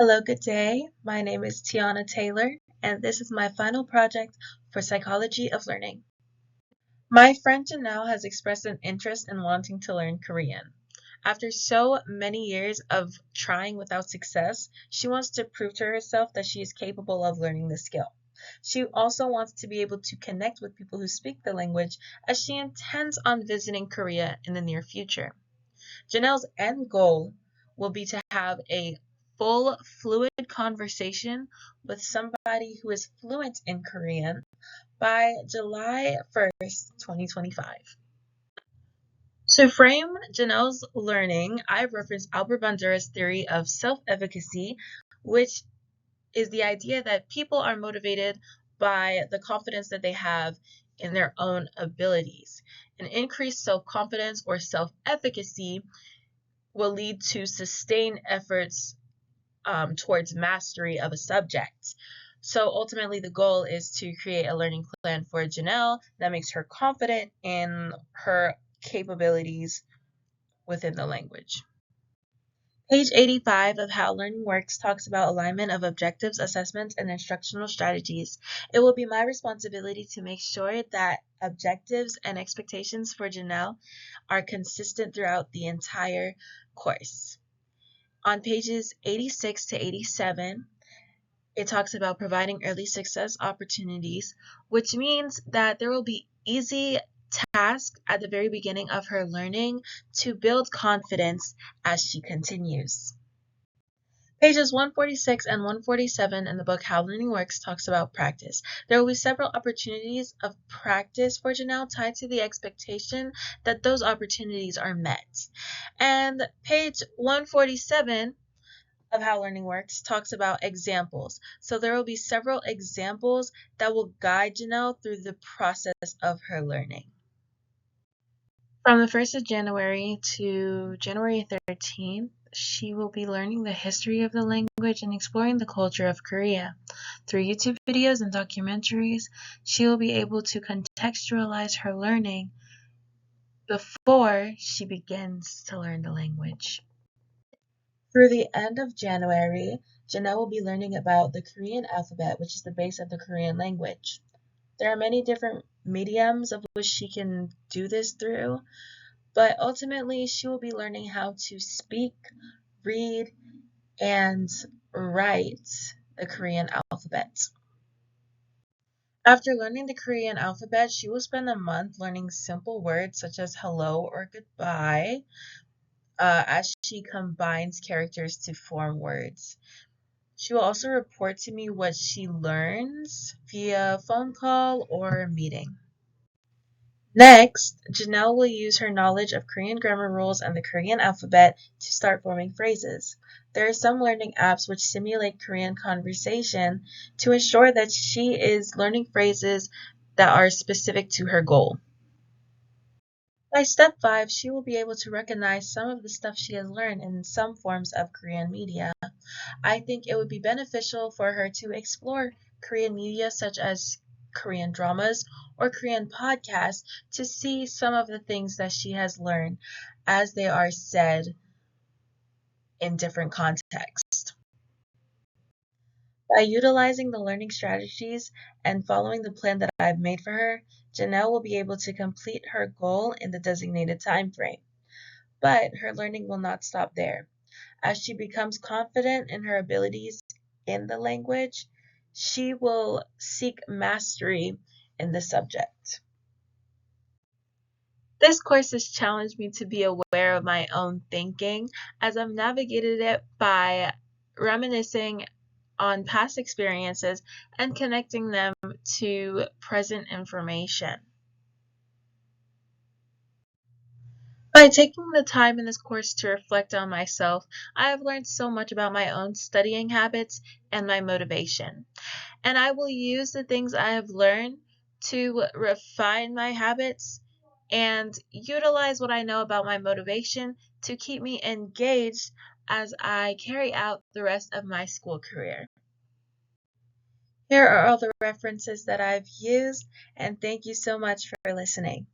Hello, good day. My name is Tiana Taylor, and this is my final project for Psychology of Learning. My friend Janelle has expressed an interest in wanting to learn Korean. After so many years of trying without success, she wants to prove to herself that she is capable of learning the skill. She also wants to be able to connect with people who speak the language as she intends on visiting Korea in the near future. Janelle's end goal will be to have a full, fluid conversation with somebody who is fluent in Korean by July 1st, 2025. To frame Janelle's learning, I've referenced Albert Bandura's theory of self-efficacy, which is the idea that people are motivated by the confidence that they have in their own abilities. An increased self-confidence or self-efficacy will lead to sustained efforts towards mastery of a subject. So ultimately, the goal is to create a learning plan for Janelle that makes her confident in her capabilities within the language. Page 85 of How Learning Works talks about alignment of objectives, assessments, and instructional strategies. It will be my responsibility to make sure that objectives and expectations for Janelle are consistent throughout the entire course. On pages 86 to 87, it talks about providing early success opportunities, which means that there will be easy tasks at the very beginning of her learning to build confidence as she continues. Pages 146 and 147 in the book How Learning Works talks about practice. There will be several opportunities of practice for Janelle tied to the expectation that those opportunities are met. And page 147 of How Learning Works talks about examples. So there will be several examples that will guide Janelle through the process of her learning. From the 1st of January to January 13th, she will be learning the history of the language and exploring the culture of Korea. Through YouTube videos and documentaries, she will be able to contextualize her learning before she begins to learn the language. Through the end of January, Janelle will be learning about the Korean alphabet, which is the base of the Korean language. There are many different mediums of which she can do this through, but ultimately she will be learning how to speak, read, and write the Korean alphabet. After learning the Korean alphabet, she will spend a month learning simple words such as hello or goodbye, as she combines characters to form words. She will also report to me what she learns via phone call or meeting. Next, Janelle will use her knowledge of Korean grammar rules and the Korean alphabet to start forming phrases. There are some learning apps which simulate Korean conversation to ensure that she is learning phrases that are specific to her goal. By step 5, she will be able to recognize some of the stuff she has learned in some forms of Korean media. I think it would be beneficial for her to explore Korean media such as Korean dramas or Korean podcasts to see some of the things that she has learned as they are said in different contexts. By utilizing the learning strategies and following the plan that I've made for her, Janelle will be able to complete her goal in the designated time frame. But her learning will not stop there. As she becomes confident in her abilities in the language, she will seek mastery in the subject. This course has challenged me to be aware of my own thinking as I've navigated it by reminiscing on past experiences and connecting them to present information. By taking the time in this course to reflect on myself, I have learned so much about my own studying habits and my motivation. And I will use the things I have learned to refine my habits and utilize what I know about my motivation to keep me engaged as I carry out the rest of my school career. Here are all the references that I've used, and thank you so much for listening.